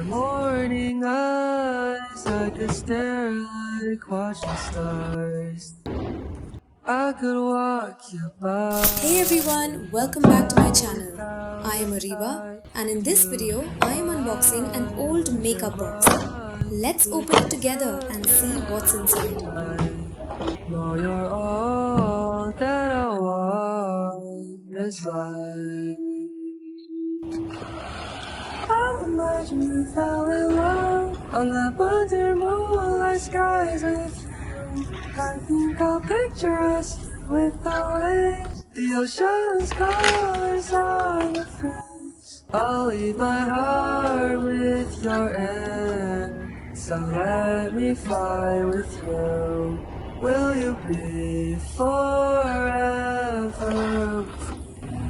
morning eyes, I could stare like watching stars. I could walk you by. Hey everyone, welcome back to my channel. I am Ariba and in this video I am unboxing an old makeup box. Let's open it together and see what's inside. No, you're all that I want this life. I imagine you fell in love on the butter moonlight skies with you. I think I'll picture us with the waves, the ocean's colors on the face. I'll leave my heart with your end, so let me fly with you. Will you be forever?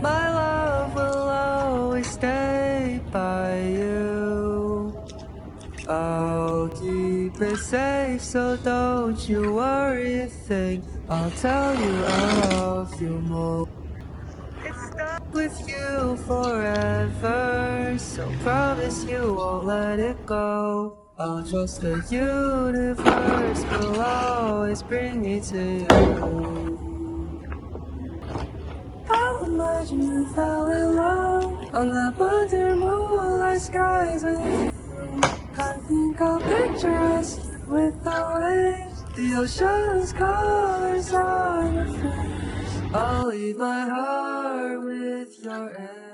My love will always stay by you. I'll keep it safe, so don't you worry a thing. I'll tell you I love you more. It's stuck with you forever, so promise you won't let it go. I'll trust the universe will always bring me to you. I'll imagine you fell in love on the butter moonlight skies with you. I think I'll picture us with the waves, the ocean's colors on your face. I'll leave my heart with your end.